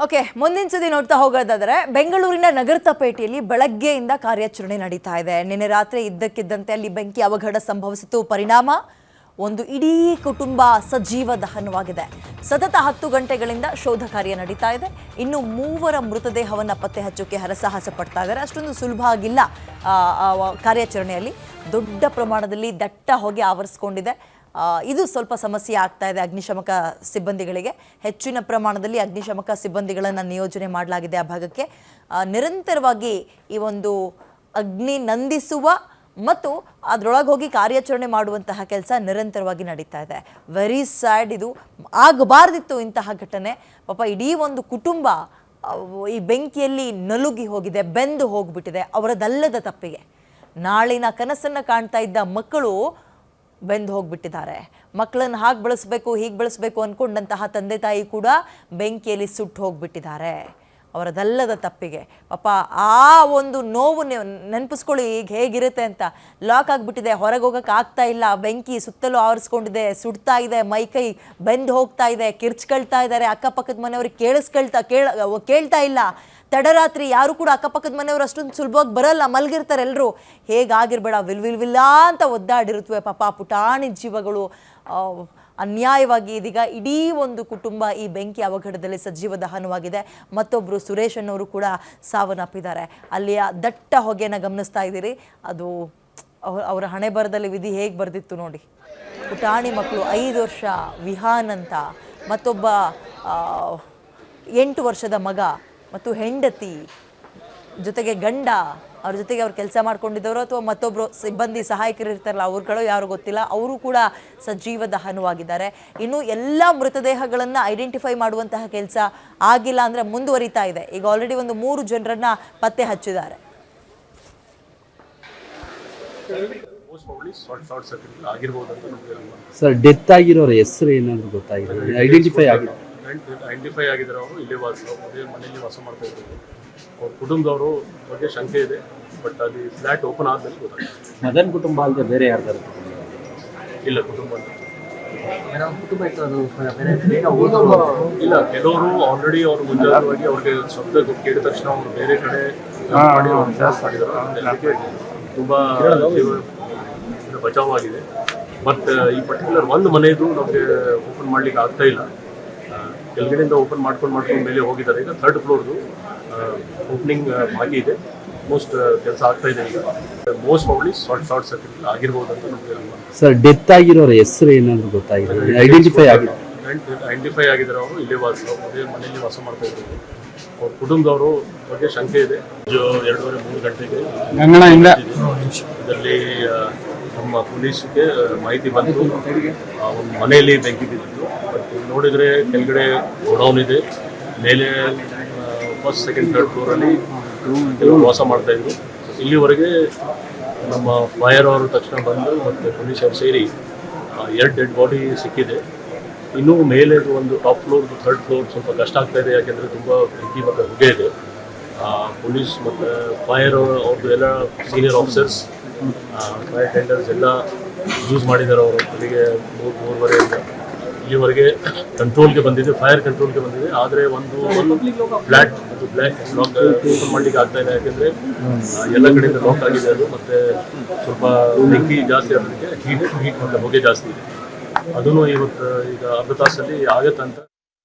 Okay, ಮುಂದಿನ ಸುದ್ದಿ ನೋಡ್ತಾ ಹೋಗೋದಾದ್ರೆ ಬೆಂಗಳೂರಿನ ನಗರತಪೇಟೆಯಲ್ಲಿ ಬೆಳಗ್ಗೆಯಿಂದ ಕಾರ್ಯಾಚರಣೆ ನಡೀತಾ ಇದೆ. ನಿನ್ನೆ ರಾತ್ರಿ ಇದ್ದಕ್ಕಿದ್ದಂತೆ ಅಲ್ಲಿ ಬೆಂಕಿ ಅವಘಡ ಸಂಭವಿಸಿತು. ಪರಿಣಾಮ ಒಂದು ಇಡೀ ಕುಟುಂಬ ಸಜೀವ ದಹನವಾಗಿದೆ. ಸತತ 10 ಗಂಟೆಗಳಿಂದ ಶೋಧ ಕಾರ್ಯ ನಡೀತಾ ಇದೆ. ಇನ್ನು 3 ಮೃತದೇಹವನ್ನು ಪತ್ತೆ ಹಚ್ಚೋಕೆ ಹರಸಾಹಸ ಪಡ್ತಾ ಇದ್ದಾರೆ. ಅಷ್ಟೊಂದು ಸುಲಭ ಆಗಿಲ್ಲ. ಕಾರ್ಯಾಚರಣೆಯಲ್ಲಿ ದೊಡ್ಡ ಪ್ರಮಾಣದಲ್ಲಿ ದಟ್ಟ ಹೊಗೆ ಆವರಿಸಿಕೊಂಡಿದೆ. ಇದು ಸ್ವಲ್ಪ ಸಮಸ್ಯೆ ಆಗ್ತಾ ಇದೆ ಅಗ್ನಿಶಾಮಕ ಸಿಬ್ಬಂದಿಗಳಿಗೆ. ಹೆಚ್ಚಿನ ಪ್ರಮಾಣದಲ್ಲಿ ಅಗ್ನಿಶಾಮಕ ಸಿಬ್ಬಂದಿಗಳನ್ನು ನಿಯೋಜನೆ ಮಾಡಲಾಗಿದೆ ಆ ಭಾಗಕ್ಕೆ. ನಿರಂತರವಾಗಿ ಈ ಒಂದು ಅಗ್ನಿ ನಂದಿಸುವ ಮತ್ತು ಅದರೊಳಗೆ ಹೋಗಿ ಕಾರ್ಯಾಚರಣೆ ಮಾಡುವಂತಹ ಕೆಲಸ ನಿರಂತರವಾಗಿ ನಡೀತಾ ಇದೆ. Very sad. ಇದು ಆಗಬಾರ್ದಿತ್ತು ಇಂತಹ ಘಟನೆ. ಪಾಪ ಇಡೀ ಒಂದು ಕುಟುಂಬ ಈ ಬೆಂಕಿಯಲ್ಲಿ ನಲುಗಿ ಹೋಗಿದೆ, ಬೆಂದು ಹೋಗ್ಬಿಟ್ಟಿದೆ ಅವರದಲ್ಲದ ತಪ್ಪಿಗೆ. ನಾಳಿನ ಕನಸನ್ನು ಕಾಣ್ತಾ ಇದ್ದ ಮಕ್ಕಳು ಬೆಂದು ಹೋಗ್ಬಿಟ್ಟಿದ್ದಾರೆ. ಮಕ್ಕಳನ್ನು ಹಾಗೆ ಬೆಳೆಸ್ಬೇಕು ಹೀಗೆ ಬೆಳೆಸ್ಬೇಕು ಅಂದ್ಕೊಂಡಂತಹ ತಂದೆ ತಾಯಿ ಕೂಡ ಬೆಂಕಿಯಲ್ಲಿ ಸುಟ್ಟು ಹೋಗ್ಬಿಟ್ಟಿದ್ದಾರೆ ಅವರದಲ್ಲದ ತಪ್ಪಿಗೆ. ಪಾಪ ಆ ಒಂದು ನೋವು ನೆನಪಿಸ್ಕೊಳ್ಳಿ, ಈಗ ಹೇಗಿರುತ್ತೆ ಅಂತ. ಲಾಕ್ ಆಗಿಬಿಟ್ಟಿದೆ, ಹೊರಗೆ ಹೋಗೋಕೆ ಆಗ್ತಾ ಇಲ್ಲ, ಬೆಂಕಿ ಸುತ್ತಲೂ ಆವರಿಸ್ಕೊಂಡಿದೆ, ಸುಡ್ತಾ ಇದೆ, ಮೈಕೈ ಬೆಂದು ಹೋಗ್ತಾ ಇದೆ, ಕಿರ್ಚ್ಕೊಳ್ತಾ ಇದ್ದಾರೆ. ಅಕ್ಕಪಕ್ಕದ ಮನೆಯವ್ರಿಗೆ ಕೇಳ್ತಾ ಇಲ್ಲ. ತಡರಾತ್ರಿ ಯಾರು ಕೂಡ ಅಕ್ಕಪಕ್ಕದ ಮನೆಯವರು ಅಷ್ಟೊಂದು ಸುಲಭವಾಗಿ ಬರಲ್ಲ, ಮಲಗಿರ್ತಾರೆ ಎಲ್ಲರೂ. ಹೇಗಾಗಿರ್ಬೇಡ, ವಿಲ್ವಿಲ್ಲ ಅಂತ ಒದ್ದಾಡಿರುತ್ತವೆ ಪಾಪ ಪುಟಾಣಿ ಜೀವಗಳು. ಅನ್ಯಾಯವಾಗಿ ಇದೀಗ ಇಡೀ ಒಂದು ಕುಟುಂಬ ಈ ಬೆಂಕಿ ಅವಘಡದಲ್ಲಿ ಸಜೀವ ದಹನವಾಗಿದೆ. ಮತ್ತೊಬ್ಬರು ಸುರೇಶ್ ಅನ್ನೋರು ಕೂಡ ಸಾವನ್ನಪ್ಪಿದ್ದಾರೆ. ಅಲ್ಲಿಯ ದಟ್ಟ ಹೊಗೆಯನ್ನು ಗಮನಿಸ್ತಾ ಇದ್ದೀರಿ. ಅದು ಅವರ ಹಣೆ ಬರದಲ್ಲಿ ವಿಧಿ ಹೇಗೆ ಬರೆದಿತ್ತು ನೋಡಿ. ಪುಟಾಣಿ ಮಕ್ಕಳು 5 ವರ್ಷ ವಿಹಾನ್ ಅಂತ, ಮತ್ತೊಬ್ಬ 8 ವರ್ಷದ ಮಗ ಮತ್ತು ಹೆಂಡತಿ, ಜೊತೆಗೆ ಗಂಡ, ಅವ್ರ ಜೊತೆಗೆ ಅವ್ರು ಕೆಲಸ ಮಾಡ್ಕೊಂಡಿದ್ದವರು ಅಥವಾ ಮತ್ತೊಬ್ಬರು ಸಿಬ್ಬಂದಿ ಸಹಾಯಕರು ಇರ್ತಾರಲ್ಲ ಅವ್ರುಗಳು, ಯಾರು ಗೊತ್ತಿಲ್ಲ, ಅವರು ಕೂಡ ಸಜೀವ ದಹನವಾಗಿದ್ದಾರೆ. ಇನ್ನು ಎಲ್ಲ ಮೃತದೇಹಗಳನ್ನು ಐಡೆಂಟಿಫೈ ಮಾಡುವಂತಹ ಕೆಲಸ ಆಗಿಲ್ಲ ಅಂದರೆ ಮುಂದುವರಿತಾ ಇದೆ. ಈಗ ಆಲ್ರೆಡಿ ಒಂದು 3 ಜನರನ್ನ ಪತ್ತೆ ಹಚ್ಚಿದ್ದಾರೆ. ಸರ್, ಡೆತ್ ಆಗಿರೋರ ಹೆಸರು ಏನಾದ್ರು ಗೊತ್ತಾಗಿದೆ? ಐಡೆಂಟಿಫೈ ಆಗಿದ್ದಾರೆ. ಅವರು ಇಲ್ಲಿ ಮನೆಯಲ್ಲಿ ವಾಸ ಮಾಡ್ತಾ ಇದ್ದಾರೆ. ಅವ್ರ ಕುಟುಂಬದವರು ಬಗ್ಗೆ ಶಂಕೆ ಇದೆ, ಬಟ್ ಅಲ್ಲಿ ಫ್ಲಾಟ್ ಓಪನ್ ಆದ್ಮೇಲೆ ಗೊತ್ತಾಗಿದೆ. ಮದನ್ ಕುಟುಂಬ ಅಲ್ಲದೆ ಬೇರೆ ಯಾರ್ದಾರು ಇಲ್ಲ, ಕುಟುಂಬ ಇಲ್ಲ. ಕೆಲವರು ಆಲ್ರೆಡಿ ಅವರು ಮುಂಜಾಗ್ರವಾಗಿ ಅವ್ರಿಗೆ ಶಬ್ದ ಕೇಳಿದ ತಕ್ಷಣ ಅವರು ಬೇರೆ ಕಡೆ ಮಾಡಿದ್ದಾರೆ. ತುಂಬಾ ಬಚಾವಾಗಿದೆ. ಬಟ್ ಈ ಪರ್ಟಿಕ್ಯುಲರ್ ಒಂದು ಮನೆಯದು ನಮಗೆ ಓಪನ್ ಮಾಡ್ಲಿಕ್ಕೆ ಆಗ್ತಾ ಇಲ್ಲ. ಕೆಳಗಡೆಯಿಂದ ಓಪನ್ ಮಾಡ್ಕೊಂಡು ಮೇಲೆ ಹೋಗಿದ್ದಾರೆ. ಈಗ 3rd ಫ್ಲೋರ್ದು ಓಪನಿಂಗ್ ಬಾಕಿ ಇದೆ. ಮೋಸ್ಟ್ ಕೆಲಸ ಆಗ್ತಾ ಇದೆ. ಈಗ ಮೋಸ್ಟ್ ಪ್ರಾಬಬ್ಲಿ ಶಾರ್ಟ್ ಸರ್ಕ್ಯೂಟ್ ಆಗಿರ್ಬೋದು ಅಂತ ನಮಗೆ. ಸರ್, ಡೆತ್ ಆಗಿರೋರ ಹೆಸರು ಏನಾದ್ರು ಗೊತ್ತಾಗಿದೆ? ಐಡೆಂಟಿಫೈ ಆಗಿದ್ದಾರೆ. ಅವರು ಇಲ್ಲೇ ಮನೆಯಲ್ಲಿ ವಾಸ ಮಾಡ್ತಾ ಇದ್ದಾರೆ. ಅವ್ರ ಕುಟುಂಬದವರು ಬಗ್ಗೆ ಶಂಕೆ ಇದೆ. 2:30-3 ಗಂಟೆಗೆ ಇದರಲ್ಲಿ ನಮ್ಮ ಪೊಲೀಸ್ಗೆ ಮಾಹಿತಿ ಬಂತು, ಒಂದು ಮನೆಯಲ್ಲಿ ಬೆಂಕಿ ಬಿದ್ದಿತ್ತು. ಬಟ್ ನೋಡಿದರೆ ಕೆಳಗಡೆ ಗೋಡೌನ್ ಇದೆ, ಮೇಲೆ 1st, 2nd, 3rd ಫ್ಲೋರಲ್ಲಿ ಕೆಲವರು ವಾಸ ಮಾಡ್ತಾಯಿದ್ರು. ಇಲ್ಲಿವರೆಗೆ ನಮ್ಮ ಫೈರ್ ಅವರು ತಕ್ಷಣ ಬಂದು ಮತ್ತು ಪೊಲೀಸರು ಸೇರಿ 2 ಡೆಡ್ ಬಾಡಿ ಸಿಕ್ಕಿದೆ. ಇನ್ನೂ ಮೇಲೆ ಒಂದು ಟಾಪ್ ಫ್ಲೋರ್ದು 3rd ಫ್ಲೋರ್ ಸ್ವಲ್ಪ ಕಷ್ಟ ಆಗ್ತಾ ಇದೆ, ಯಾಕೆಂದರೆ ತುಂಬ ಬೆಂಕಿ ಮತ್ತು ಹೊಗೆ ಇದೆ. ಪೊಲೀಸ್ ಮತ್ತು ಫೈರ್ ಅವ್ರದ್ದು ಎಲ್ಲ ಸೀನಿಯರ್ ಆಫೀಸರ್ಸ್, ಫೈರ್ ಟೆಂಡರ್ಸ್ ಎಲ್ಲ ಯೂಸ್ ಮಾಡಿದ್ದಾರೆ. ಅವರು ಬೆಳಿಗ್ಗೆ 3:30 ಇಲ್ಲಿವರೆಗೆ ಕಂಟ್ರೋಲ್ಗೆ ಬಂದಿದೆ, ಫೈರ್ ಕಂಟ್ರೋಲ್ಗೆ ಬಂದಿದೆ. ಆದರೆ ಒಂದು ಫ್ಲ್ಯಾಟ್ ಮತ್ತು ಬ್ಲ್ಯಾಕ್ ಲಾಕ್ ಓಪನ್ ಮಾಡಲಿಕ್ಕೆ ಆಗ್ತಾ ಇಲ್ಲ, ಯಾಕೆಂದರೆ ಎಲ್ಲ ಕಡೆಯಿಂದ ಲಾಕ್ ಆಗಿದೆ ಅದು. ಮತ್ತು ಸ್ವಲ್ಪ ಬೆಂಕಿ ಜಾಸ್ತಿ ಆಗೋದಕ್ಕೆ ಹೀಟ್ ಮತ್ತು ಹೊಗೆ ಜಾಸ್ತಿ ಇದೆ. ಅದನ್ನು ಇವತ್ತು ಈಗ ಅರ್ಧ ತಾಸಲ್ಲಿ ಆಗುತ್ತೆ ಅಂತ